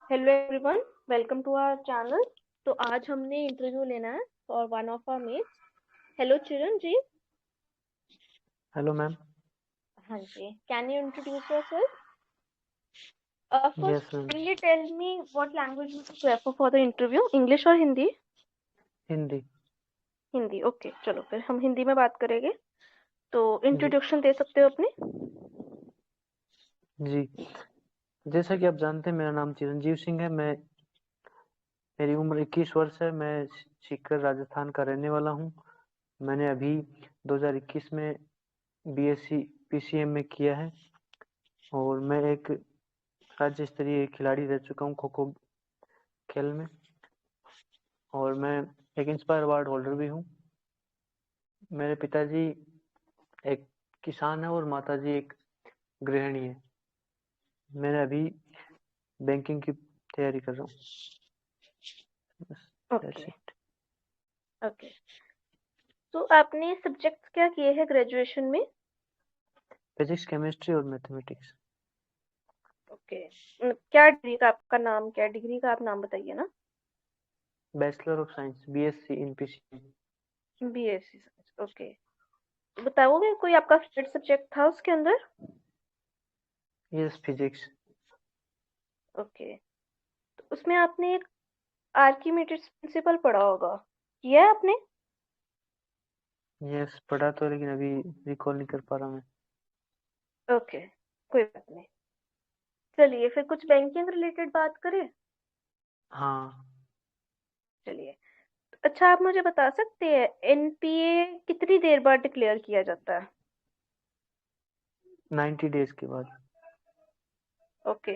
Hello everyone, welcome to our channel. तो आज हमने इंटरव्यू लेना है for one of our mates. Hello Chiran ji. Hello ma'am. हाँ जी, can you introduce yourself? Yes first ma'am. Can you tell me what language you prefer for the interview, English और Hindi? Hindi. Hindi, okay, चलो फिर हम हिंदी में बात करेंगे। तो जी। इंट्रोडक्शन दे सकते हो अपनी? जी, जैसा कि आप जानते हैं मेरा नाम चिरंजीव सिंह है। मेरी उम्र 21 वर्ष है। मैं सीकर राजस्थान का रहने वाला हूँ। मैंने अभी 2021 में बीएससी पीसीएम में किया है और मैं एक राज्य स्तरीय खिलाड़ी रह चुका हूँ खो खो खेल में। और मैं एक इंस्पायर अवार्ड होल्डर भी हूँ। मेरे पिताजी एक किसान है और माताजी एक गृहिणी है। मैं अभी बैंकिंग की तैयारी कर रहा हूँ। बस, ओके। that's it। ओके, तो आपने सब्जेक्ट क्या किए हैं ग्रेजुएशन में? फिजिक्स, केमिस्ट्री और मैथमेटिक्स। ओके, क्या डिग्री का आपका नाम, क्या डिग्री का आप नाम बताइए ना। Bachelor of science BSc in PCM. BSc, okay. बताओगे कोई आपका फेवरेट सब्जेक्ट था उसके अंदर? Yes, physics. ओके, तो उसमें आपने एक आर्किमिडीज प्रिंसिपल पढ़ा होगा, किया है आपने? यस, पढ़ा तो है, लेकिन अभी रिकॉल नहीं कर पा रहा मैं। ओके, कोई बात नहीं। चलिए फिर कुछ बैंकिंग रिलेटेड बात करें। हाँ। चलिए, अच्छा आप मुझे बता सकते हैं एनपीए कितनी देर बाद डिक्लेयर किया जाता है? 90 डेज के बाद। ओके,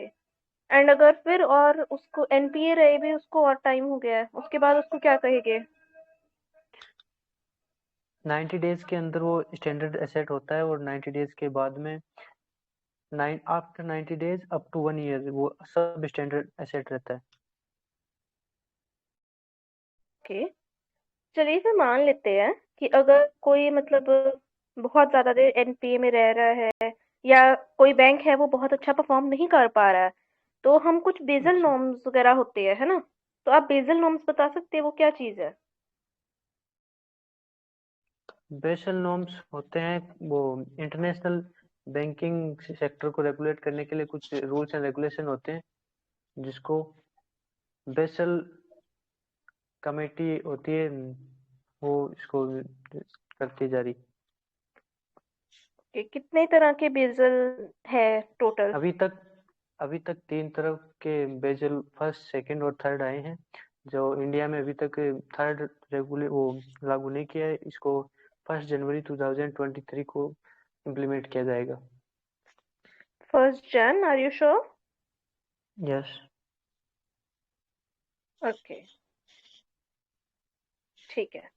एंड अगर फिर और उसको एनपीए रहे भी उसको और टाइम हो गया है, उसके बाद उसको क्या कहेंगे? 90 डेज के अंदर वो स्टैंडर्ड एसेट होता है और 90 डेज के बाद में nine after 90 days up to 1 year वो सब स्टैंडर्ड एसेट रहता है। ओके, चलिए फिर मान लेते हैं कि अगर कोई मतलब बहुत ज्यादा देर एनपीए में रह रहा है, या कोई बैंक है वो बहुत अच्छा परफॉर्म नहीं कर पा रहा है, तो हम कुछ बेसल अच्छा। नॉर्म्स वगैरह होते हैं, है ना? तो आप बेसल नॉर्म्स बता सकते हैं वो क्या चीज है? बेसल नॉर्म्स होते हैं वो इंटरनेशनल बैंकिंग सेक्टर को रेगुलेट करने के लिए कुछ रूल्स एंड रेगुलेशन होते हैं, जिसको बेसल कमेटी होती है, वो इसको करती है जारी। कि कितने तरह के बेसल है टोटल? अभी तक अभी तक 3 तरह के बेजल फर्स्ट, सेकंड और थर्ड आए हैं। जो इंडिया में अभी तक थर्ड रेगुले वो लागू नहीं किया है। इसको 1 जनवरी 2023 को इम्प्लीमेंट किया जाएगा। 1 जन, are you sure? Yes. Okay, ठीक है।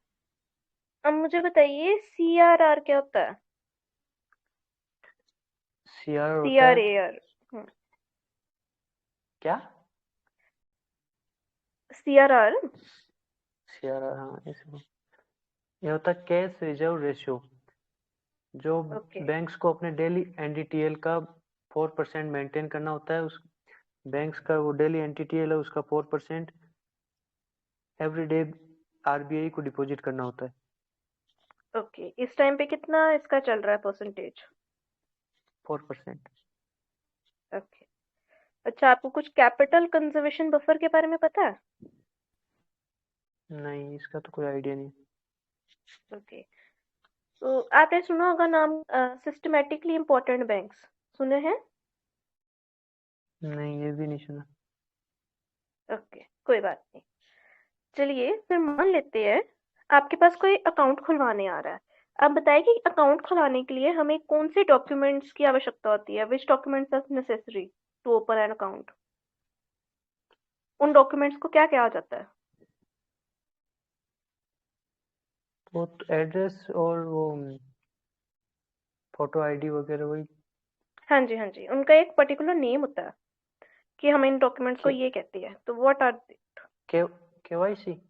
अब मुझे बताइए सीआरआर क्या होता है? सीआर होता है सीआरएआर। क्या? सीआरआर। सीआर, हाँ, ये होता है कैश रिजर्व रेशियो। जो ओके, बैंक्स को अपने डेली एनडीटीएल का 4% मेंटेन करना होता है। उस बैंक्स का वो डेली एनडीटीएल है, उसका 4% एवरी डे आरबीआई को डिपॉजिट करना होता है। ओके, इस टाइम पे कितना इसका चल रहा है परसेंटेज? 4%। ओके, अच्छा आपको कुछ कैपिटल कंजर्वेशन बफर के बारे में पता है? नहीं, इसका तो कोई आइडिया नहीं। ओके, तो आपने सुना होगा नाम सिस्टमैटिकली इम्पोर्टेंट बैंक्स, सुने हैं? नहीं, ये भी नहीं सुना। ओके, कोई बात नहीं। चलिए फिर मान लेते हैं आपके पास कोई अकाउंट खुलवाने आ रहा है। आप बताइए कि अकाउंट खुलवाने के लिए हमें कौन से डॉक्यूमेंट्स की आवश्यकता होती है, which documents are necessary to open an account? उन डॉक्यूमेंट्स को क्या कहा जाता है? वो तो एड्रेस और वो फोटो आईडी वगैरह वही। हाँ जी, हाँ जी, उनका एक पर्टिकुलर नेम होता है कि हम इन डॉक्यूमेंट्स को के ये कहते हैं, तो व्हाट आर? के केवाईसी।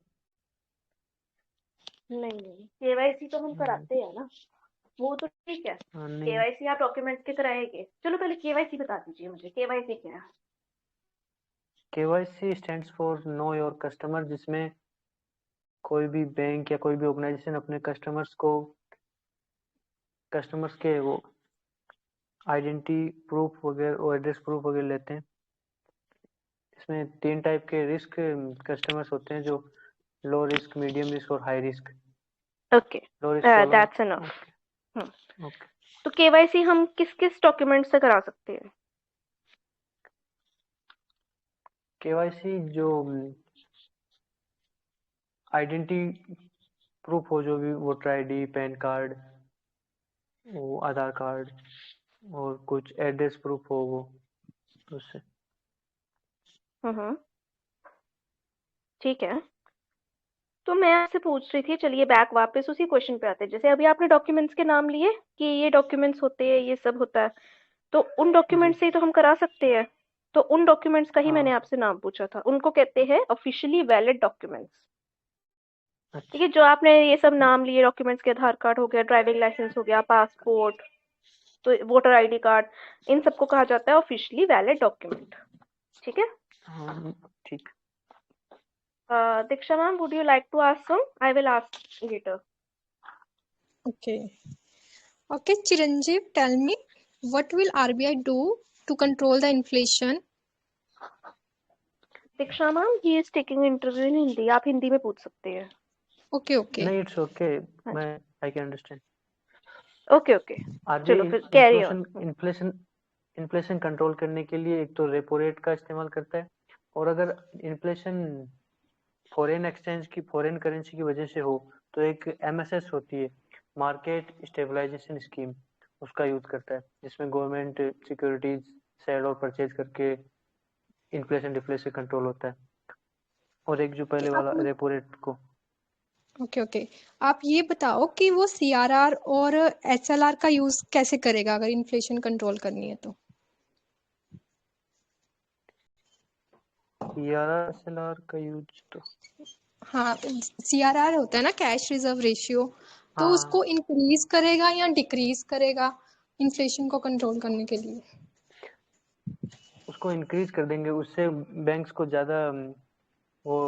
नहीं नहीं, केवाईसी तो हम नहीं। कराते हैं ना, वो तो ठीक है। हाँ, नहीं। केवाईसी आप डॉक्यूमेंट्स के कराएंगे, चलो पहले केवाईसी बता दीजिए मुझे, केवाईसी क्या है? KYC stands for know your customer, जिसमें कोई भी बैंक या कोई भी ऑर्गेनाइजेशन अपने कस्टमर्स के वो आइडेंटिटी प्रूफ वगैरह और एड्रेस प्रूफ वगैरह लेते हैं। इसमें 3 टाइप के रिस्क कस्टमर्स होते हैं, जो लो रिस्क, मीडियम रिस्क और high risk. Okay, low risk वाला। That's enough. ओके। तो केवाईसी हम किस किस डॉक्यूमेंट से करा सकते हैं? KYC जो आइडेंटिटी प्रूफ हो, जो भी वोटर आईडी, पैन कार्ड, वो आधार कार्ड और कुछ एड्रेस प्रूफ हो वो, उससे। ठीक है। तो मैं आपसे पूछ रही थी, चलिए बैक वापस उसी क्वेश्चन पे आते हैं। जैसे अभी आपने डॉक्यूमेंट्स के नाम लिए कि ये डॉक्यूमेंट्स होते हैं, ये सब होता है, तो उन जी डॉक्यूमेंट्स से ही तो हम करा सकते हैं। तो उन डॉक्यूमेंट्स का ही मैंने हाँ। आपसे नाम पूछा था, उनको कहते हैं ऑफिशियली वैलिड डॉक्यूमेंट्स। ठीक है, अच्छा। जो आपने ये सब नाम लिए डॉक्यूमेंट्स के, आधार कार्ड हो गया, ड्राइविंग लाइसेंस हो गया, पासपोर्ट, तो वोटर आईडी कार्ड, इन सबको कहा जाता है ऑफिशियली वैलिड डॉक्यूमेंट। ठीक है। हाँ ठीक। Diksha ma'am, would you like to ask some? I will ask later. Okay. Okay, Chiranjeev, tell me, what will RBI do to control the inflation? Diksha ma'am, he is taking interview in Hindi. आप हिंदी में पूछ सकते हैं। Okay, okay. नहीं, it's okay, हाँ मैं I can understand. Okay okay, चलो RBI फिर कैरी ऑन। इन्फ्लेशन कंट्रोल करने के लिए एक तो रेपो रेट का इस्तेमाल करता है, और अगर इन्फ्लेशन फॉरेन करेंसी की वजह से हो तो एक MSS होती है, मार्केट स्टेबलाइजेशन स्कीम, उसका यूज करता है, जिसमें गवर्नमेंट सिक्योरिटीज सेल और परचेज करके इन्फ्लेशन डिफ्लेशन कंट्रोल होता है। और एक जो पहले वाला रेपो रेट को। ओके ओके, आप ये बताओ कि वो CRR और SLR का यूज कैसे करेगा अगर इन्फ्लेशन कंट्रोल करनी है तो? CRR का यूज तो हाँ, CRR होता है ना, कैश रिजर्व रेशियो, तो उसको हाँ, इंक्रीज करेगा या डिक्रीज करेगा इन्फ्लेशन को कंट्रोल करने के लिए? उसको इंक्रीज कर देंगे, उससे बैंक्स को ज्यादा वो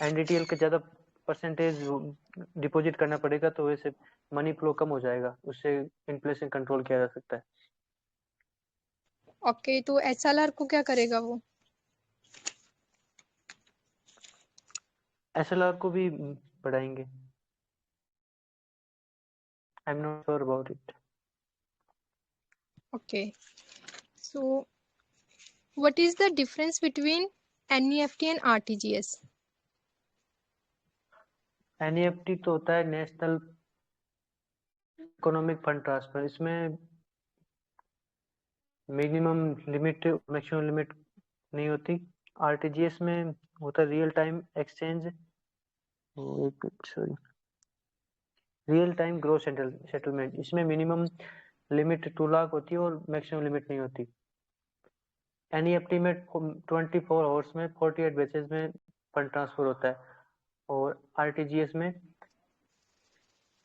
NDTL का ज्यादा परसेंटेज डिपॉजिट करना पड़ेगा, तो वैसे मनी फ्लो कम हो जाएगा, उससे इन्फ्लेशन कंट्रोल किया जा सकता है। ओके, तो SLR को क्या करेगा वो? SLR को भी बढ़ाएंगे। I am not sure about it. Okay, so what is the difference between NEFT and RTGS? NEFT तो होता है नेशनल इकोनॉमिक फंड ट्रांसफर, इसमें मिनिमम लिमिट मैक्सिमम लिमिट नहीं होती। RTGS में होता है real time exchange, sorry, real time gross settlement, इसमें मिनिमम लिमिट 2 लाख होती है और मैक्सिमम लिमिट नहीं होती। NEFT में 24 आवर्स में 48 बेसिस में फंड ट्रांसफर होता है, और RTGS में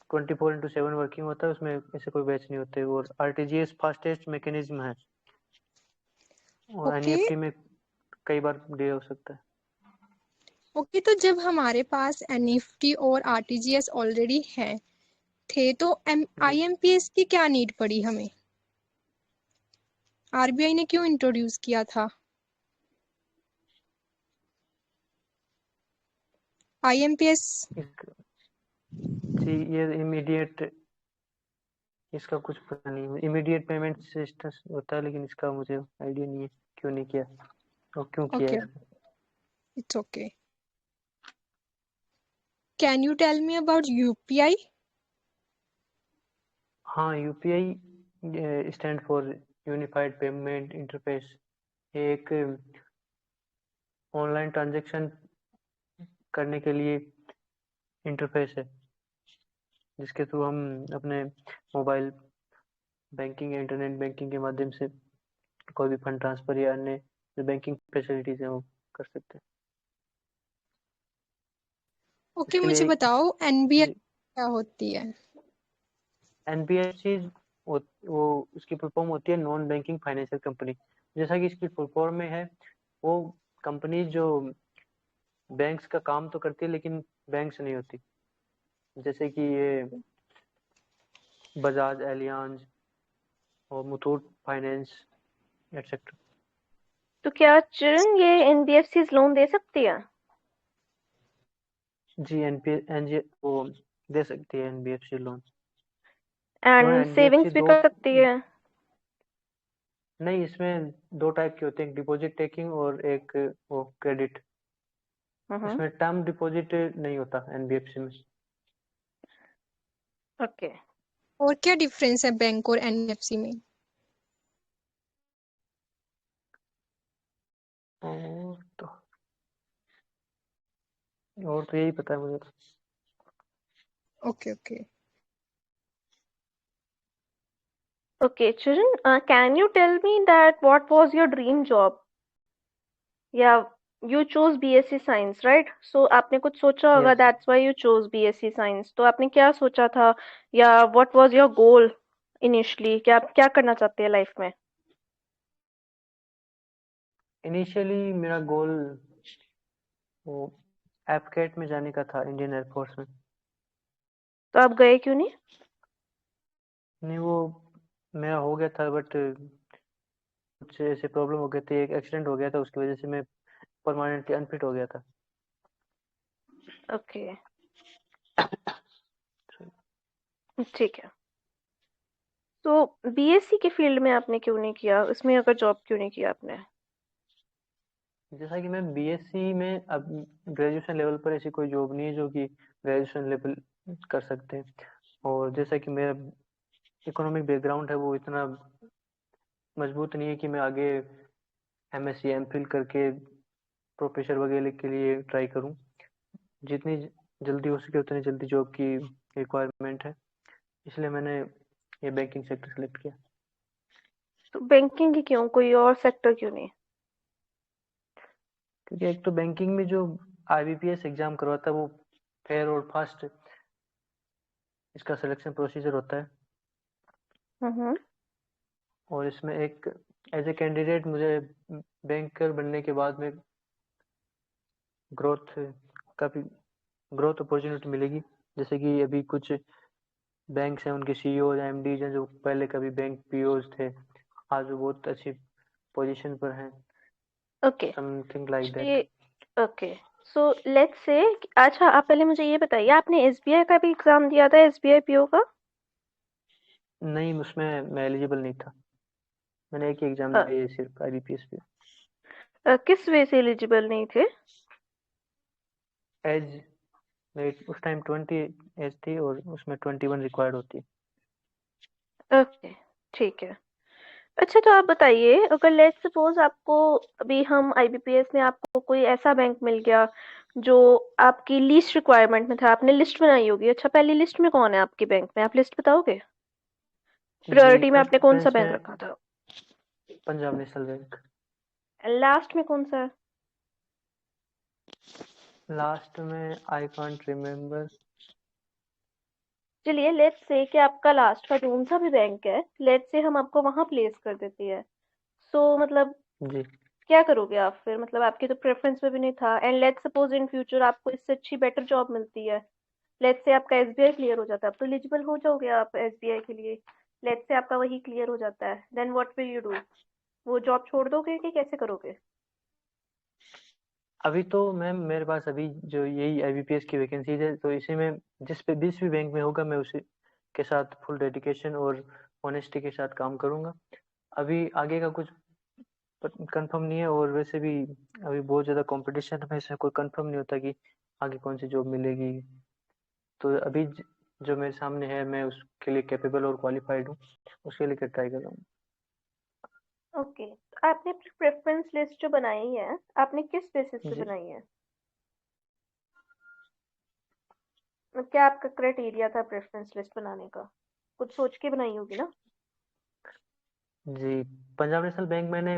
24/7 वर्किंग होता है, उसमें ऐसे कोई बैच नहीं होते, और RTGS फास्टेस्ट मैकेनिज्म है, और ओके NEFT में कई बार डिले हो सकता है। ओके, तो जब हमारे पास NEFT और RTGS ऑलरेडी हैं थे, तो जी IMPS की क्या नीड पड़ी हमें? RBI ने क्यों इंट्रोड्यूस किया था IMPS? जी, ये इमीडिएट, इसका कुछ पता नहीं, इमीडिएट पेमेंट सिस्टम होता है, लेकिन इसका मुझे आइडिया नहीं है क्यों नहीं किया और क्यों किया है ओके, इसमें। It's okay. Can you tell me about UPI? हाँ, UPI stand for unified payment interface. ये एक ऑनलाइन ट्रांजैक्शन करने के लिए इंटरफेस है, जिसके थ्रू हम अपने मोबाइल बैंकिंग या इंटरनेट बैंकिंग के माध्यम से कोई भी फंड ट्रांसफर या अन्य जो बैंकिंग फैसिलिटीज है वो कर सकते हैं। ओके, इसके मुझे लिए बताओ NBFC क्या होती है? NBFC वो उसकी फुल फॉर्म होती है नॉन बैंकिंग फाइनेंशियल कंपनी। जैसा कि इसकी फुल फॉर्म में है, वो कंपनी जो बैंक्स का काम तो करती है लेकिन बैंक से नहीं होती, जैसे कि ये बजाज एलियांज और मुथूट फाइनेंस एटसेट्रा। तो क्या चिरन ये एनबीएफसी लोन दे सकती है? जी एनजी वो दे सकती है एनबीएफसी लोन। एंड उन्होंने एनबीएफसी सेविंग्स भी दो कर सकती है? नहीं, इसमें दो टाइप के होते हैं, एक डिपॉजिट टेकिंग और एक वो क्रेडिट। हम्म। इसमें टर्म डिपॉजिट नहीं होता एनबीएफसी में। ओके। और क्या डिफरेंस है बैंक और एनएफसी में? और तो और तो यही पता है मुझे। Okay okay. Okay, Chiran, can you tell me that what was your dream job? Yeah, you chose BSc Science, right? So आपने कुछ सोचा होगा, yes, that's why you chose BSc Science. तो आपने क्या सोचा था, या what was your goal initially? क्या आप क्या करना चाहते हैं लाइफ में? इनिशियली मेरा गोल वो एफकेट में जाने का था, इंडियन एयरफोर्स में। तो आप गए क्यों नहीं? नहीं, वो मेरा हो गया था बट कुछ ऐसे प्रॉब्लम हो गए थे, एक एक्सीडेंट हो गया था, उसकी वजह से मैं परमानेंटली अनफिट हो गया था। ओके, ठीक है। तो बीएससी के फील्ड में आपने क्यों नहीं किया, उसमें अगर जॉब क्यों नहीं किया आपने? जैसा कि मैं बीएससी में अब ग्रेजुएशन लेवल पर ऐसी कोई जॉब नहीं है जो कि ग्रेजुएशन लेवल कर सकते हैं, और जैसा कि मेरा इकोनॉमिक बैकग्राउंड है वो इतना मजबूत नहीं है कि मैं आगे एमएससी एमफिल करके प्रोफेसर वगैरह के लिए ट्राई करूं। जितनी जल्दी हो सके उतनी जल्दी जॉब की रिक्वायरमेंट है, इसलिए मैंने ये बैंकिंग सेक्टर सेलेक्ट किया। तो बैंकिंग ही क्यों, कोई और सेक्टर क्यों नहीं? क्योंकि एक तो बैंकिंग में जो आईबीपीएस एग्जाम करवाता है वो फेयर और फास्ट इसका सिलेक्शन प्रोसीजर होता है, हम्म। और इसमें एक एज ए कैंडिडेट मुझे बैंकर बनने के बाद में ग्रोथ काफ़ी ग्रोथ अपॉर्चुनिटी मिलेगी। जैसे कि अभी कुछ बैंक्स हैं, उनके सीईओ या एमडीज हैं जो पहले कभी बैंक पीओज थे, आज वो बहुत अच्छी पोजीशन पर हैं, ओके, समथिंग लाइक दैट। चलिए। ओके, सो लेट्स से, अच्छा आप पहले मुझे ये बताइए, आपने एसबीआई का भी एग्जाम दिया था, एसबीआई पीओ का? नहीं, उसमें मैं एलिजिबल नहीं था, मैंने एक ही एग्जाम अ, दिया है सिर्फ आईबीपीएस पे। किस वे से एलिजिबल नहीं थे? एज मेरी उस टाइम 20 एज थी और उसमें 21 रिक्वायर्ड होती है। ओके, ठीक है। अच्छा, तो आप बताइए, अगर लेट्स सपोज आपको, अभी हम आईबीपीएस में आपको कोई ऐसा बैंक मिल गया जो आपकी लीस्ट रिक्वायरमेंट में था, आपने लिस्ट बनाई होगी, अच्छा पहली लिस्ट में कौन है आपके बैंक में, आप लिस्ट बताओगे? जी, प्रायोरिटी में फर्स्ट आपने कौन सा प्रेफरेंस बैंक में रखा था? Punjab national bank. लास्ट में कौन सा है? लास्ट में आई कांट रिमेम्बर। चलिए, लेट्स से कि आपका लास्ट का कौन सा भी बैंक है, लेट्स से हम आपको वहां प्लेस कर देती है। सो मतलब जी, क्या करोगे आप फिर, मतलब आपकी तो प्रेफरेंस में भी नहीं था, and let's suppose in future आपको इससे अच्छी बेटर जॉब मिलती है, लेट्स से आपका एसबीआई क्लियर हो जाता है, अब तो एलिजिबल हो जाओगे आप एसबीआई के लिए, लेट्स से आपका वही क्लियर हो जाता है, then what will you do? वो जॉब छोड़ दोगे कि कैसे करोगे? अभी तो मैम मेरे पास अभी जो यही आईबीपीएस की वैकेंसीज है, तो इसी में जिस भी बैंक में होगा मैं उसी के साथ फुल डेडिकेशन और ऑनेस्टी के साथ काम करूंगा। अभी आगे का कुछ कंफर्म नहीं है, और वैसे भी अभी बहुत ज़्यादा कंपटीशन है, इसमें कोई कंफर्म नहीं होता कि आगे कौन सी जॉब मिलेगी। तो अभी जो मेरे सामने है मैं उसके लिए कैपेबल और क्वालिफाइड हूँ, उसके लिए ट्राई कर रहा हूँ। ओके, तो आपने अपनी प्रेफरेंस लिस्ट जो बनाई है, आपने किस बेसिस पे जी बनाई है? मतलब क्या आपका क्राइटेरिया था प्रेफरेंस लिस्ट बनाने का? कुछ सोच के बनाई होगी ना? जी, पंजाब नेशनल बैंक मैंने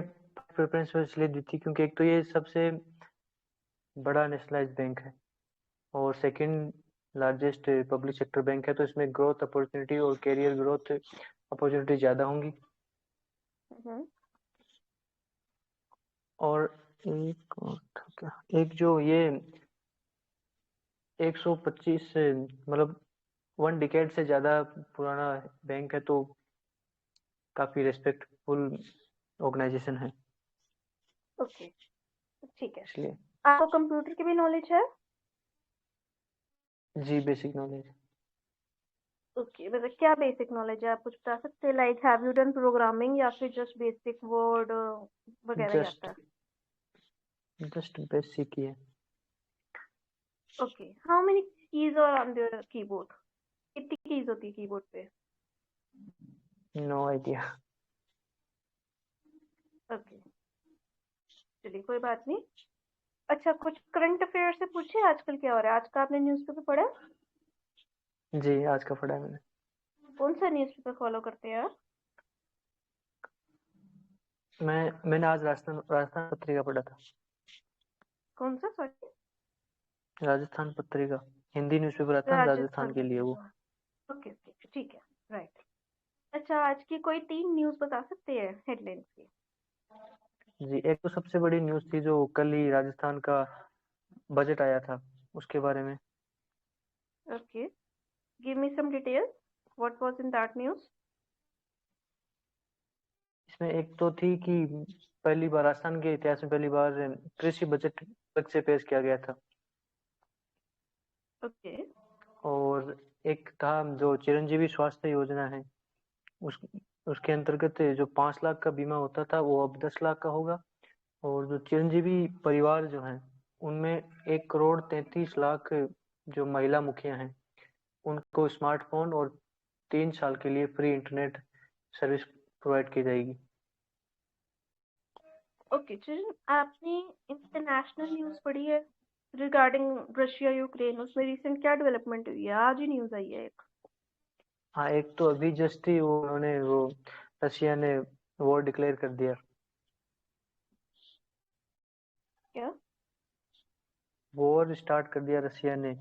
प्रेफरेंस इसलिए दी थी क्योंकि एक तो ये सबसे बड़ा नेशनलाइज्ड बैंक है, और second largest public sector bank है, तो इसमें ग्रोथ अपॉर्चुनिटी और कैरियर ग्रोथ अपॉर्चुनिटी ज़्यादा होंगी। हम्म। और एक और था क्या, एक जो ये 125 से मतलब 1 डिकेड से ज्यादा पुराना बैंक है, तो काफी रेस्पेक्टफुल ऑर्गेनाइजेशन है, ओके, ठीक है। इसलिए। आपको कंप्यूटर की भी नॉलेज है? जी, बेसिक नॉलेज। ओके, मतलब क्या बेसिक नॉलेज है, आप कुछ बता सकते हैं? Like have you done programming या फिर जस्ट बेसिक वर्ड वगैरह ही आता जस्ट है? जस्ट बेसिक ही है। Okay, how many keys are on the keyboard? कितनी कीज होती है कीबोर्ड पे? No idea. ओके, चलिए कोई बात नहीं। अच्छा, कुछ करंट अफेयर से पूछिए, आजकल क्या हो रहा है? आज का आपने न्यूज़पेपर पढ़ा? जी, आज का पढ़ा है मैंने। कौन सा न्यूज़पेपर फॉलो करते हैं आप? मैंने आज राजस्थान पत्रिका पढ़ा था। कौन सा, सॉरी? राजस्थान पत्रिका, हिंदी न्यूज़पेपर आता है ना राजस्थान राजस्थान के लिए, वो। पत्रिका। ओके ओके, ठीक है, राइट। अच्छा, आज की कोई 3 न्यूज़ बता सकते हैं हेडलाइंस की? जी, एक तो सबसे बड़ी न्यूज़ थी जो कल ही राजस्थान का बजट आया था, उसके बारे में। Okay, give me some details, what was in that news? इसमें एक तो थी कि पहली बार राजस्थान के इतिहास में पहली बार कृषि बजट अलग से पेश किया गया था। ओके, और एक था जो चिरंजीवी स्वास्थ्य योजना है, उस उसके अंतर्गत जो 5 लाख का बीमा होता था वो अब 10 लाख का होगा। और जो चिरंजीवी परिवार जो हैं उनमें 1 करोड़ 33 लाख जो महिला मुखिया हैं उनको स्मार्टफोन और 3 साल के लिए फ्री इंटरनेट सर्विस प्रोवाइड की जाएगी। ओके चिरन, आपने इंटरनेशनल न्यूज़ पढ़ी है रिगार्डिंग रशिया यूक्रेन? उसमें रिसेंट क्या डेवलपमेंट हुई है? आज ही न्यूज़ आई है एक। हाँ, एक तो अभी जस्ट ही वो उन्होंने वो रशिया ने वॉर डिक्लेयर कर दिया। क्या? वॉर स्टार्ट कर दिया रशिया ने।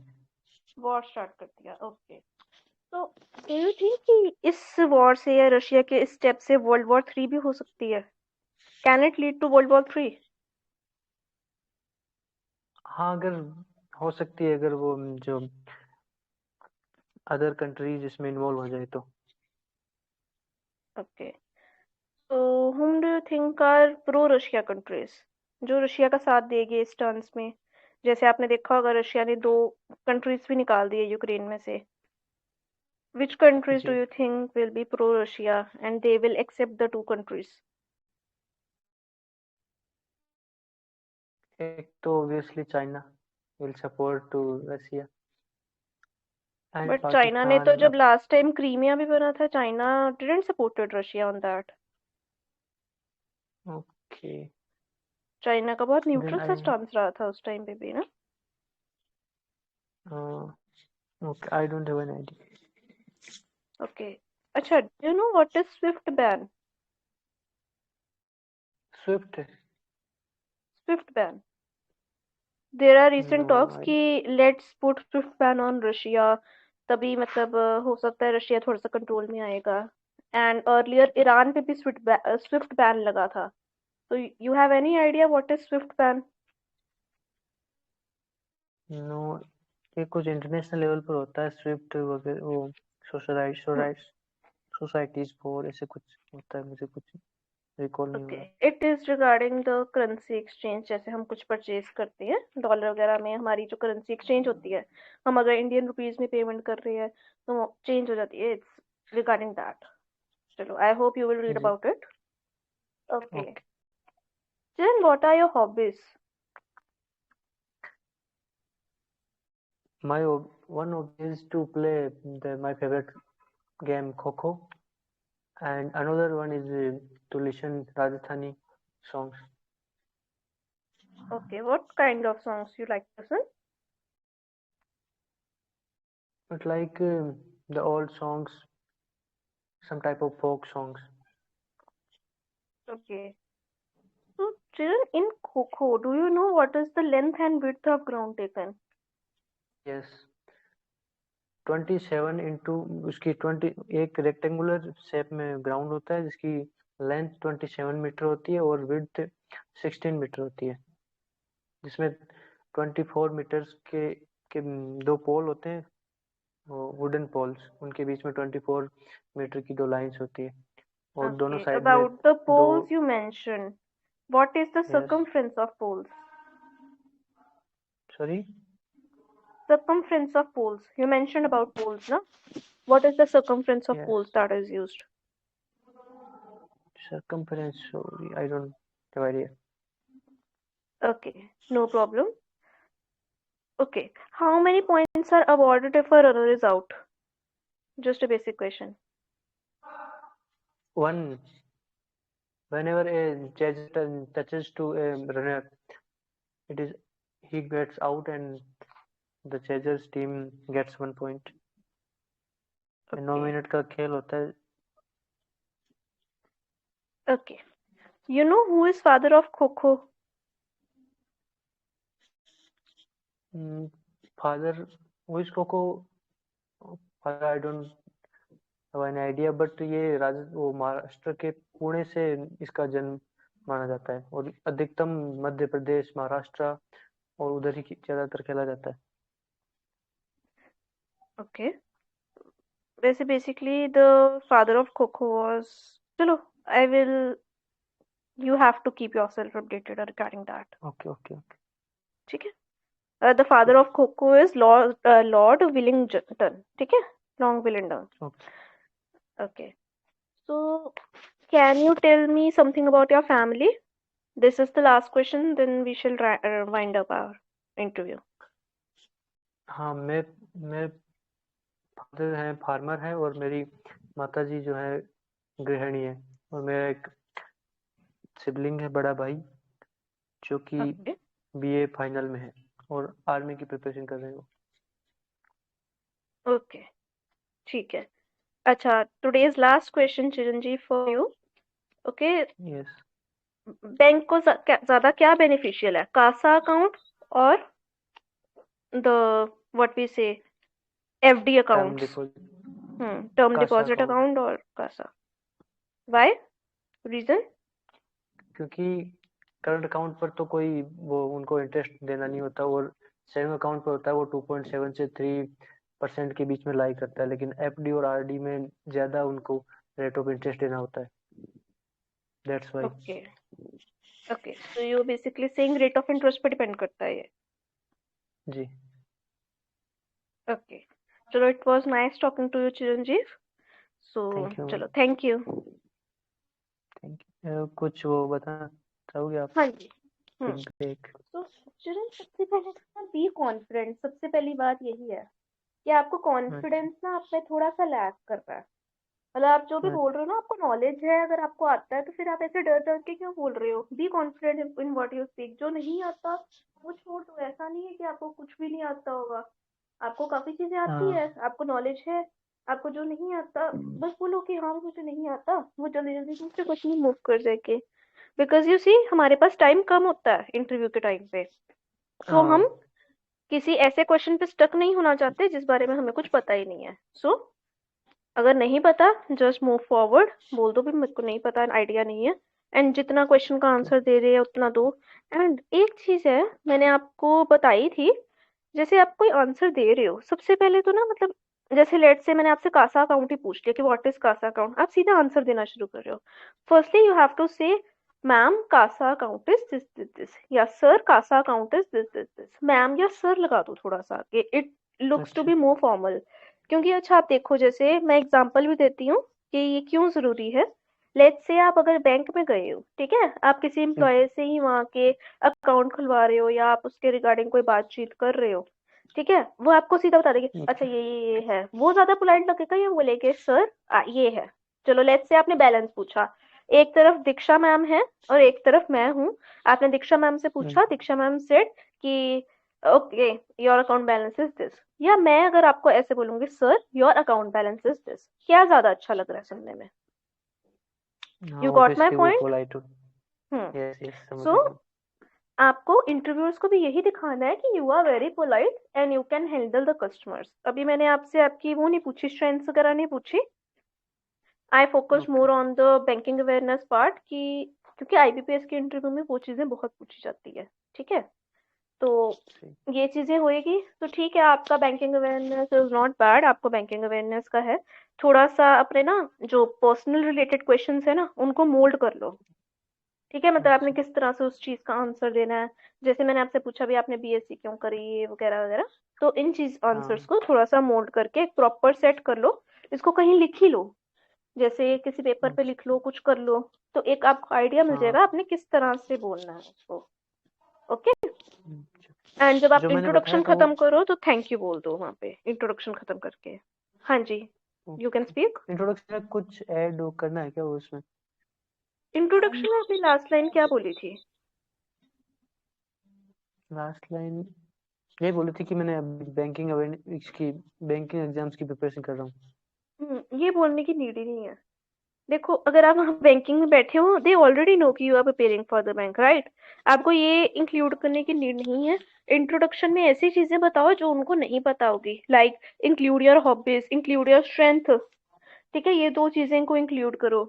वॉर स्टार्ट कर दिया, ओके। तो डू यू थिंक कि इस वॉर से या रशिया के इस स्टेप से वर्ल्ड वॉर 3 भी हो सकती है? Can it lead to world war 3? हाँ, अगर हो सकती है, अगर वो जो अदर कंट्रीज इसमें इन्वॉल्व हो जाए तो। ओके, तो whom do you think are pro Russia countries, जो रशिया का साथ देगी इस टर्म्स में? जैसे आपने देखा होगा रशिया ने 2 कंट्रीज भी निकाल दिए यूक्रेन में से। Which countries do ji, you think will be pro Russia and they will accept the 2 countries? एक तो obviously China will support to Russia and but China ने तो पाकिस्तान। जब लास्ट टाइम क्रीमिया भी बना था, China didn't supported Russia on that. Okay, China का बहुत देन न्यूट्रल सा आई स्टांस रहा था उस टाइम पे भी ना। Okay, I don't have an idea. Okay, अच्छा, do you know what is SWIFT ban? SWIFT? SWIFT ban, there are no recent talks कि idea. Let's put SWIFT ban on Russia, तभी मतलब हो सकता है रशिया थोड़ा सा कंट्रोल में आएगा। एंड अर्लियर ईरान पे भी स्विफ्ट बैन लगा था। तो you have any idea what is SWIFT ban? No, ये कुछ इंटरनेशनल लेवल पर होता है स्विफ्ट वगैरह, वो सोसाइटीज फॉर ऐसे कुछ होता है, मुझे कुछ रिकॉल नहीं हो ओके, रहा। It is regarding the currency exchange. जैसे हम कुछ परचेज करते हैं डॉलर वगैरह में, हमारी जो करेंसी एक्सचेंज होती है, हम अगर इंडियन रुपीज में पेमेंट कर रहे हैं तो वो चेंज हो जाती है। It's regarding that. चलो, I hope you will read जी, about it. Okay, okay. Then what are your hobbies? My one hobby is to play my favorite game Kho, and another one is to listen Rajasthani songs. Okay, what kind of songs you like to listen? But like the old songs, some type of folk songs. Okay, so children, in Kho, do you know what is the length and width of ground taken? Yes, 27 into उसकी 20, एक rectangular shape में ground होता है जिसकी length 27 metre होती है और width 16 metre होती है। जिसमें 24 मीटर्स के 2 पोल होते हैं, वो वुडन पोल्स, उनके बीच में 24 मीटर की 2 लाइंस होती है और दोनों Okay, साइड में about the 2 poles you mentioned, what is the yes circumference of poles? Sorry Circumference of poles. You mentioned about poles, no? What is the circumference of yes poles that is used? circumference, sorry I don't have idea. Okay, no problem. Okay, how many points are awarded if a runner is out? Just a basic question. One, whenever a chaser touches to a runner, it is he gets out and the chaser's team gets 1 point. 9 Okay, minute का खेल होता है. okay. You know who is father of Kho-Kho? Father, who is Coco? Father, I don't have an idea, but ये वो महाराष्ट्र के पुणे से इसका जन्म माना जाता है और अधिकतम मध्य प्रदेश, महाराष्ट्र और उधर ही ज्यादातर खेला जाता है. Okay. Basically, the father of Kho-Kho was. Chalo, I will. You have to keep yourself updated regarding that. Okay. ठीक है? The father of Kho-Kho is Lord Willingdon. ठीक है? Long Willingdon. Okay. Okay. So, can you tell me something about your family? This is the last question, then we shall wind up our interview. हाँ, मैं father है, farmer है और मेरी माताजी जो है गृहिणी है और मेरा एक सिबलिंग है, बड़ा भाई, जो कि Okay. बीए फाइनल में है और आर्मी की प्रिपरेशन कर रहे हो. Okay. ठीक है. अच्छा, today's last question, Chiranjeev, for you. Okay. Yes. Bank को ज्यादा क्या बेनिफिशियल है, कासा अकाउंट और द व्हाट वी से FD term accounts? Deposit, term Kasa deposit account. Account और कासा. व्हाई? रीजन? क्योंकि करंट अकाउंट पर तो कोई वो उनको इंटरेस्ट देना नहीं होता और सेविंग अकाउंट पर होता है वो 2.7 से 3% के बीच में लाई करता है, लेकिन एफडी और आरडी में ज्यादा उनको रेट ऑफ इंटरेस्ट देना होता है. That's why. Okay. Okay, so you basically saying rate of interest पे डिपेंड करता है ये. जी. ओके, चलो, it was nice talking to you, Chiranjeev. So thank you. चलो, थैंक यू. Thank you. कुछ वो बताना चाहोगे आप? हाँ जी. फीडबैक. तो चिरंजीव, सबसे पहले तो बी कॉन्फिडेंट. सबसे पहली बात यही है कि आपको कॉन्फिडेंस ना आप में थोड़ा सा लैक कर रहा है. मतलब आप जो भी बोल रहे हो ना, आपको नॉलेज है, अगर आपको आता है तो फिर आप ऐसे डर डर के क्यों बोल रहे हो? Be confident in what you speak. जो नहीं आता वो छोड़ दो. ऐसा नहीं है कि आपको कुछ भी नहीं आता होगा. आपको काफी चीजें आती है, आपको नॉलेज है. आपको जो नहीं आता बस बोलो कि हाँ मुझे नहीं आता. वो जल्दी जल्दी दूसरे क्वेश्चन में मूव कर जाएंगे. बिकॉज यू सी, हमारे पास टाइम कम होता है इंटरव्यू के टाइम पे. सो हम किसी ऐसे क्वेश्चन पे स्टक नहीं होना चाहते जिस बारे में हमें कुछ पता ही नहीं है. सो अगर नहीं पता, जस्ट मूव फॉरवर्ड. बोल दो भी मेरे को नहीं पता, आइडिया नहीं है. एंड जितना क्वेश्चन का आंसर दे रहे हैं उतना दो. एंड एक चीज है, मैंने आपको बताई थी, जैसे आप कोई आंसर दे रहे हो, सबसे पहले तो ना, मतलब जैसे लेट से मैंने आपसे कासा अकाउंट ही पूछ लिया कि व्हाट इज कासा अकाउंट, आप सीधा आंसर देना शुरू कर रहे हो. Firstly you have to say ma'am CASA account is this this this, या sir CASA account is this this this. Ma'am या सर लगा दो थोड़ा सा, it looks to be more formal. क्योंकि अच्छा, आप देखो, जैसे मैं एग्जांपल भी देती हूँ कि ये क्यों जरूरी है. लेट्स से आप अगर बैंक में गए हो, ठीक है, आप किसी एम्प्लॉय से ही वहाँ के अकाउंट खुलवा रहे हो या आप उसके रिगार्डिंग कोई बातचीत कर रहे हो, ठीक है, वो आपको सीधा बता देंगे अच्छा ये है. वो ज्यादा पोलाइट लगेगा या बोलेंगे सर ये है. चलो, लेट्स से आपने बैलेंस पूछा. एक तरफ दीक्षा मैम है और एक तरफ मैं हूँ. आपने दीक्षा मैम से पूछा, दीक्षा मैम सेड कि okay your account balance is this. या मैं अगर आपको ऐसे बोलूंगी sir your account balance is this, क्या ज्यादा अच्छा लग रहा है सुनने में? You got my point? So आपको इंटरव्यूअर्स को भी यही दिखाना है कि you are very polite and you can handle the customers. अभी मैंने आपसे आपकी वो नहीं पूछी, स्ट्रेंथ्स वगैरह नहीं पूछी. I focus more on the banking awareness part, कि क्योंकि आईबीपीएस के इंटरव्यू में वो चीजें बहुत पूछी जाती है. ठीक है, तो ठीक। ये चीजें होएगी तो ठीक है, आपका banking awareness is not bad, आपको बैंकिंग अवेयरनेस का है। थोड़ा सा अपने ना जो पर्सनल रिलेटेड क्वेश्चंस है ना उनको मोल्ड कर लो। ठीक है, मतलब आपने अच्छा। किस तरह से उस चीज का आंसर देना है। जैसे मैंने आपसे पूछा भी आपने बीएससी क्यों करी है वगैरह वगैरह, तो इन चीज आंसर्स हाँ। को थोड़ा सा मोल्ड करके एक प्रॉपर सेट कर लो। इसको कहीं लिख ही लो, जैसे किसी पेपर पे अच्छा। लिख लो, कुछ कर लो। तो एक आपको आइडिया मिल हाँ। जाएगा आपने किस तरह से बोलना है उसको। ओके। अच्छा। एंड जब आप जो मैंने बताया इंट्रोडक्शन था वो खत्म करो तो थैंक यू बोल दो वहां पे, इंट्रोडक्शन खत्म करके। हाँ जी, यू कैन स्पीक। इंट्रोडक्शन में कुछ ऐड करना है क्या वो उसमें? इंट्रोडक्शन में अपनी लास्ट लाइन क्या बोली थी? लास्ट लाइन ये बोली थी कि मैंने अभी बैंकिंग इसकी बैंकिंग एग्जाम्स की प्रिपरेशन कर रहा हूँ। ये बोलने की नीड ही नहीं है। देखो, अगर आप वहाँ बैंकिंग में बैठे हो, दे ऑलरेडी नो कि you are preparing for the bank, right. आपको ये इंक्लूड करने की नीड नहीं है। इंट्रोडक्शन में ऐसी चीजें बताओ जो उनको नहीं पता होगी, like include your hobbies, include your strength. ठीक है, ये दो चीजें को इंक्लूड करो।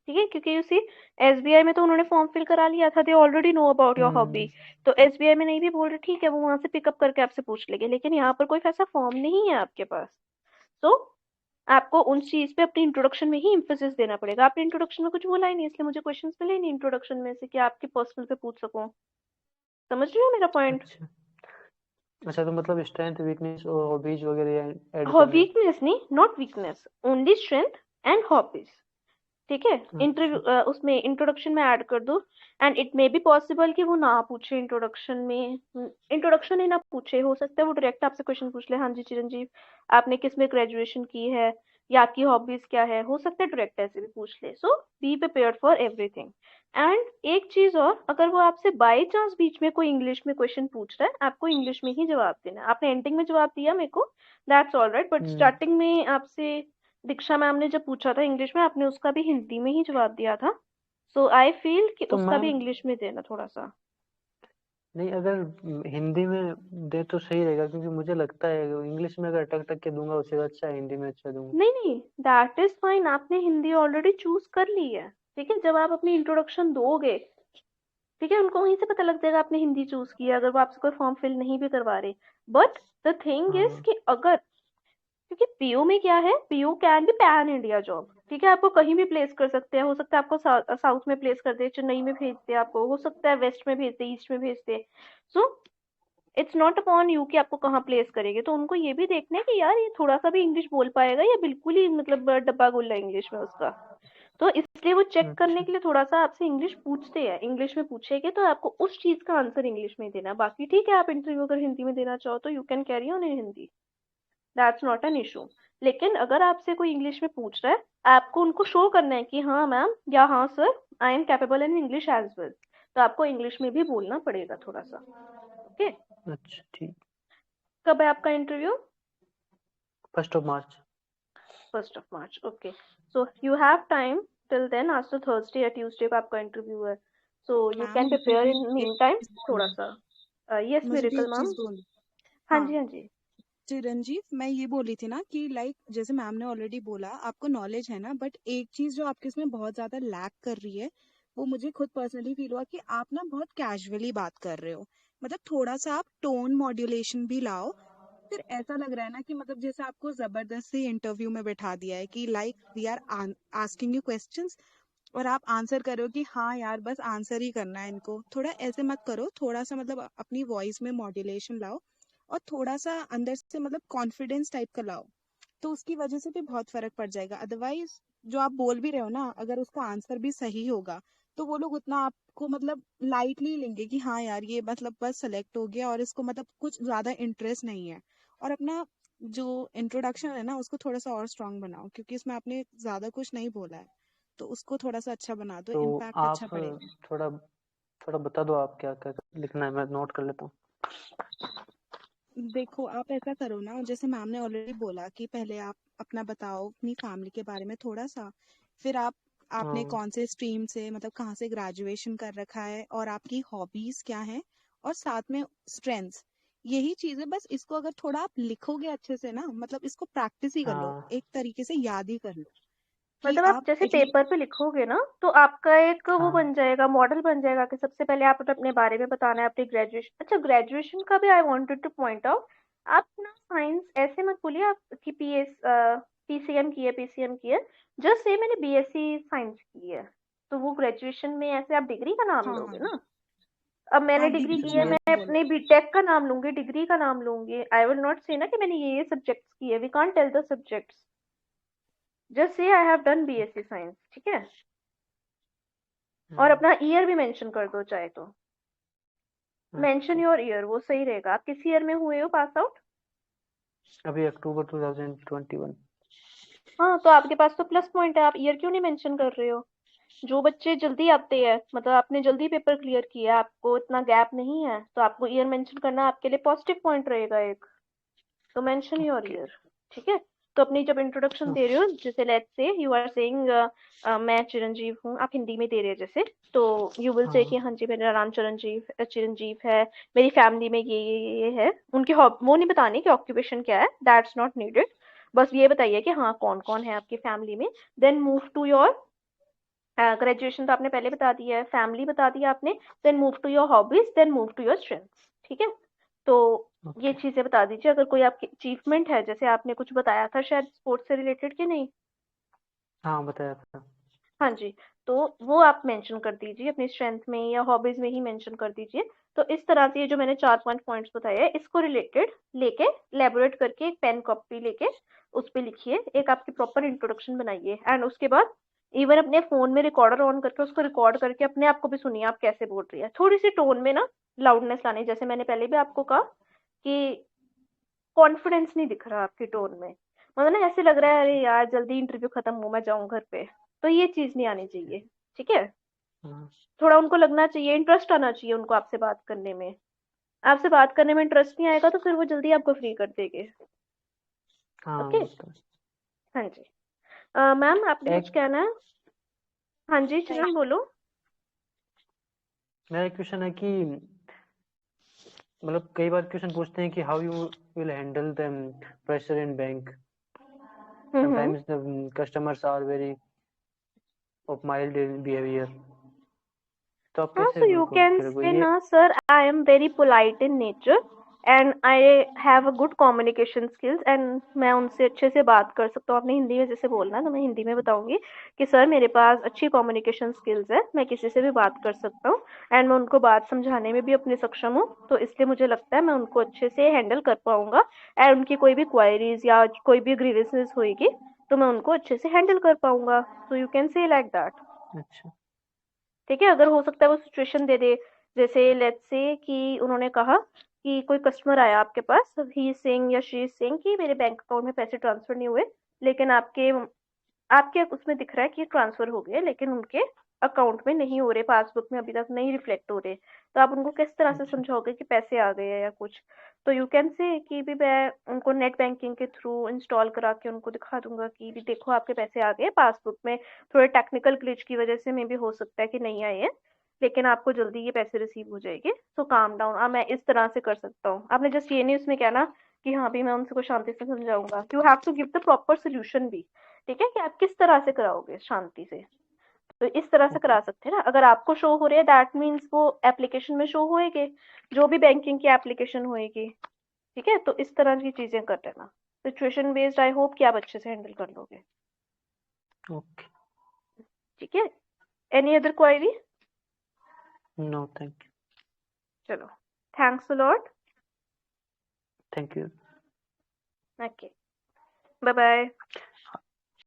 ठीक है, क्योंकि यू सी एसबीआई में तो उन्होंने फॉर्म फिल करा लिया था, they already know about your hobby. Hmm. तो एसबीआई में नहीं भी बोल रहे, ठीक है, वो वहां से पिकअप करके आपसे पूछ लेंगे, लेकिन यहाँ पर कोई ऐसा फॉर्म नहीं है आपके पास। तो आपको उन चीज पे अपनी इंट्रोडक्शन में ही इंफोसिस देना पड़ेगा। आपने इंट्रोडक्शन में कुछ बोला ही नहीं, इसलिए मुझे क्वेश्चंस मिले ही नहीं इंट्रोडक्शन में से कि आपके पर्सनल पे पूछ सकूं। समझ रहे हो मेरा पॉइंट? अच्छा। अच्छा, तो मतलब स्ट्रेंथ वीकनेस और हॉबीज वगैरह ऐड हाँ, करने हैं। वीकनेस नहीं, not weakness, only strength and hobbies. ठीक है, इंटरव्यू अच्छा। उसमें इंट्रोडक्शन में ऐड कर दो। And it may be possible कि वो ना पूछे इंट्रोडक्शन में, इंट्रोडक्शन ही ना पूछे, हो सकता है वो डायरेक्ट आपसे क्वेश्चन पूछ ले, हाँ जी चिरंजीव आपने किस में ग्रेजुएशन की है, या आपकी हॉबीज क्या है, हो सकता है डायरेक्ट ऐसे भी पूछ ले। So be prepared for everything. And एक चीज और, अगर वो आपसे बाई चांस बीच में कोई इंग्लिश में क्वेश्चन पूछ रहा है, आपको इंग्लिश में ही जवाब देना है। आपने एंडिंग में जवाब दिया मेरे को, that's all right, but hmm. Starting में आपसे दीक्षा मैम ने जब पूछा था इंग्लिश में, आपने उसका भी हिंदी में ही जवाब दिया था। सो आई फील कि तो उसका भी मैम, इंग्लिश में देना थोड़ा सा। नहीं अगर हिंदी में दे तो सही रहेगा, क्योंकि मुझे लगता है इंग्लिश में अगर अटक टक के दूंगा उससे अच्छा है हिंदी में अच्छा दूंगा। नहीं नहीं, दैट इज फाइन, आपने हिंदी ऑलरेडी चूज कर ली है। ठीक है, जब आप अपनी इंट्रोडक्शन दोगे, ठीक है, उनको वहीं से पता लग जाएगा आपने हिंदी चूज किया, अगर वो आपसे कोई फॉर्म फिल नहीं भी करवा रहे। बट द थिंग इज हाँ। कि अगर, क्योंकि पीयू में क्या है, PU can be pan India job. ठीक है, आपको कहीं भी प्लेस कर सकते हैं, हो सकता है आपको साउथ में प्लेस कर दे, चेन्नई में भेज दे, आपको हो सकता है वेस्ट में भेज दे, ईस्ट में भेज दे। So it's not upon you कि आपको कहाँ प्लेस करेंगे। तो उनको ये भी देखना है कि यार ये थोड़ा सा भी इंग्लिश बोल पाएगा या बिल्कुल ही मतलब डब्बा गुल्ला इंग्लिश में उसका। तो इसलिए वो चेक करने अच्छा। के लिए थोड़ा सा आपसे इंग्लिश पूछते हैं, इंग्लिश में पूछेंगे तो आपको उस चीज का आंसर इंग्लिश में देना है। बाकी ठीक है, आप इंटरव्यू अगर हिंदी में देना चाहो तो you can carry on in Hindi, that's not an issue. लेकिन अगर आपसे कोई इंग्लिश में पूछ रहा है, आपको उनको शो करना है कि हाँ मैम या हाँ sir, I am capable in English as well. तो आपको इंग्लिश में भी बोलना पड़ेगा थोड़ा सा। ओके। अच्छा ठीक। कब है आपका interview? 1 March. 1 March, okay. So you have time till then, आज तो थर्सडे या ट्यूसडे को आपका इंटरव्यू है। सो यू मैम कैन मुझे प्रिपेयर भी इन एक मीन टाइम चीज थोड़ा बोलनी सा। यस मुझे भी मेरिकल एक मैम। चीज बोलनी। हाँ हाँ, जी हाँ जी। चिरंजीव मैं ये बोली थी ना कि लाइक जैसे मैम ने ऑलरेडी बोला आपको नॉलेज है ना, बट एक चीज जो आपके इसमें बहुत ज्यादा लैक कर रही है, वो मुझे खुद पर्सनली फील हुआ कि आप ना बहुत कैजुअली बात कर रहे हो। मतलब थोड़ा सा आप टोन मॉड्यूलेशन भी लाओ। फिर ऐसा लग रहा है ना कि मतलब जैसे आपको जबरदस्ती इंटरव्यू में बैठा दिया है कि like we are asking you questions और आप आंसर करो कि हाँ यार बस आंसर ही करना है इनको। थोड़ा ऐसे मत करो, थोड़ा सा मतलब अपनी वॉइस में मॉड्यूलेशन लाओ और थोड़ा सा अंदर से मतलब कॉन्फिडेंस टाइप का लाओ। तो उसकी वजह से भी बहुत फर्क पड़ जाएगा। अदरवाइज जो आप बोल भी रहे हो ना, अगर उसका आंसर भी सही होगा तो वो लोग उतना आपको मतलब लाइटली लेंगे कि हाँ यार ये मतलब बस सेलेक्ट हो गया और इसको मतलब कुछ ज्यादा इंटरेस्ट नहीं है। और अपना जो इंट्रोडक्शन है ना उसको थोड़ा सा और स्ट्रांग बनाओ, क्योंकि इसमें आपने ज्यादा कुछ नहीं बोला है। तो उसको थोड़ा सा अच्छा बना दो, तो इम्पैक्ट आप अच्छा पड़ेगा। थोड़ा थोड़ा बता दो आप क्या क्या लिखना है, मैं नोट कर लेता हूँ। देखो आप ऐसा करो ना, जैसे मैम ने ऑलरेडी बोला कि पहले आप अपना बताओ अपनी फैमिली के बारे में थोड़ा सा। फिर आपने हाँ। कौन से स्ट्रीम से मतलब कहाँ से ग्रेजुएशन कर रखा है और आपकी हॉबीज क्या हैं, और साथ में स्ट्रेंथ्स। यही चीजें बस, इसको अगर थोड़ा आप लिखोगे अच्छे से ना, मतलब इसको प्रैक्टिस ही कर लो, हाँ। एक तरीके से याद ही कर लो। कि मतलब आप आप जैसे एटलीस्ट पेपर पे लिखोगे ना तो आपका एक वो हाँ बन जाएगा, मॉडल बन जाएगा कि सबसे पहले आप अपने बारे में बताना है, अपनी ग्रेजुएशन। अच्छा, ग्रेजुएशन का भी I wanted two point out, आप ना साइंस ऐसे मत बोलिए आप कि पीसीएम की है, पीसीएम की है। जस्ट से मैंने बीएससी साइंस की है, तो वो ग्रेजुएशन में ऐसे आप डिग्री का नाम हाँ लोगे हाँ ना। अब मैंने आप डिग्री डिग्री की की है, जी मैं बात बोलो। अपने बीटेक का नाम लूंगी, डिग्री का नाम लूंगी। आई विल नॉट से ना कि मैंने ये सब्जेक्ट्स की है, we can't tell the subjects, just say I have done BSc science, ठीक है। और अपना ईयर भी मेंशन कर दो चाहे तो, मेंशन ओके। योर ईयर, वो सही रहेगा। आप किस ईयर में हुए हो पास आउट? अभी अक्टूबर 2021। हाँ, तो आपके पास तो प्लस पॉइंट है, आप ईयर क्यों नहीं मेंशन कर रहे हो? जो बच्चे जल्दी आते हैं, मतलब आपने जल्दी पेपर क्लियर किया, आपको इतना गैप नहीं है, तो आपको ईयर मेंशन करना आपके लिए पॉजिटिव पॉइंट रहेगा एक। तो मेंशन योर ओके। ईयर, ठीक है। तो अपनी जब इंट्रोडक्शन दे रहे हो, जैसे let's say you are saying मैं चिरंजीव हूँ, आप हिंदी में दे रहे हैं जैसे, तो यू विल से कि हाँ हाँ जी मेरा नाम चिरंजीव चिरंजीव है, मेरी फैमिली में ये है। उनकी वो नहीं बताने कि ऑक्यूपेशन क्या है, दैट्स नॉट नीडेड। बस ये बताइए कि हाँ कौन कौन है आपकी फैमिली में। Then move to your graduation, तो आपने पहले बता दिया है, फैमिली बता दिया आपने। Then move to your hobbies, then move to your strengths, ठीक है। तो ये ओके। चीजें बता दीजिए, अगर कोई आपकी अचीवमेंट है, जैसे आपने कुछ बताया था शायद स्पोर्ट्स से रिलेटेड कि नहीं। हाँ बताया था। हाँ जी, तो वो आप मेंशन कर दीजिए अपनी स्ट्रेंथ में या हॉबीज में ही मेंशन कर दीजिए। तो इस तरह से ये जो मैंने 4-5 पॉइंट्स बताए हैं, इसको रिलेटेड लेके इलेबोरेट करके एक पेन कॉपी लेके उस पे लिखिए, एक आपकी प्रॉपर इंट्रोडक्शन बनाइए। एंड उसके बाद इवन अपने फोन में रिकॉर्डर ऑन करके उसको रिकॉर्ड करके अपने आप को भी सुनिए आप कैसे बोल रही है। थोड़ी सी टोन में ना लाउडनेस लानी, जैसे मैंने पहले भी आपको कहा कि कॉन्फिडेंस नहीं दिख रहा आपकी टोन में, मतलब ना ऐसे लग रहा है अरे यार जल्दी इंटरव्यू खत्म हो मैं जाऊं घर पे। तो ये चीज नहीं आनी चाहिए, ठीक है। हाँ थोड़ा उनको लगना चाहिए, इंटरेस्ट आना चाहिए उनको आपसे बात करने में। आपसे बात करने में इंटरेस्ट नहीं आएगा तो फिर वो जल्दी आपको फ्री कर देंगे। हाँ ओके। वो तो हाँ जी। मैम आपने है। कुछ कहना है? हाँ जी चरण बोलो। मेरा क्वेश्चन है कि मतलब कई बार क्वेश्चन पूछते हैं कि how you will handle the pressure in bank. Hmm. Sometimes the customers are very of mild behaviour, तो आप हाँ, कैसे so you उनको can फिर say ये। ना sir, I am very polite in nature and I have a good communication skills and मैं उनसे अच्छे से बात कर सकता हूँ। आपने हिंदी में जैसे बोलना तो मैं हिंदी में बताऊंगी कि सर मेरे पास अच्छी कम्युनिकेशन स्किल्स है, मैं किसी से भी बात कर सकता हूँ एंड मैं उनको बात समझाने में भी अपने सक्षम हूँ, तो इसलिए मुझे लगता है मैं उनको अच्छे से हैंडल कर पाऊंगा। एंड उनकी कोई भी क्वायरीज या कोई भी ग्रीवेंसेस होगी तो मैं उनको अच्छे से हैंडल कर पाऊंगा। So you can say like that, अच्छा। ठीक है। अगर हो सकता है वो सिचुएशन दे दे, जैसे लेट्स से कि उन्होंने कहा कि कोई कस्टमर आया आपके पास, ही इज सेइंग या शी इज सेइंग कि मेरे बैंक अकाउंट में पैसे ट्रांसफर नहीं हुए, लेकिन आपके आपके उसमें दिख रहा है कि ट्रांसफर हो गए, लेकिन उनके अकाउंट में नहीं हो रहे, पासबुक में अभी तक नहीं रिफ्लेक्ट हो रहे। तो आप उनको किस तरह से अच्छा। समझाओगे कि पैसे आ गए हैं या कुछ? तो यू कैन से कि भी मैं उनको नेट बैंकिंग के थ्रू इंस्टॉल करा के उनको दिखा दूंगा कि भी देखो आपके पैसे आ गए पासबुक में, थोड़े टेक्निकल ग्लिच की वजह से मे भी हो सकता है कि नहीं आए हैं, लेकिन आपको जल्दी ये पैसे रिसीव हो जाएंगे। सो काम डाउन। मैं इस तरह से कर सकता हूँ। आपने जस्ट ये नहीं उसमें कहना कि हाँ भी मैं उनसे को शांति से समझाऊंगा, you have to give the proper solution भी, ठीक है, कि आप किस तरह से कराओगे शांति से। तो इस तरह से ओके। करा सकते हैं ना। अगर आपको शो हो रहे हैं दैट मीन्स वो एप्लीकेशन में शो होएंगे, जो भी बैंकिंग की एप्लीकेशन होएगी, ठीक है। तो इस तरह की चीजें कर लेना। सिचुएशन बेस्ड आई होप कि आप अच्छे से हैंडल कर लोगे, ओके। ठीक है। Any other query? No thank you. चलो, thanks a lot. Thank you. Okay, bye bye.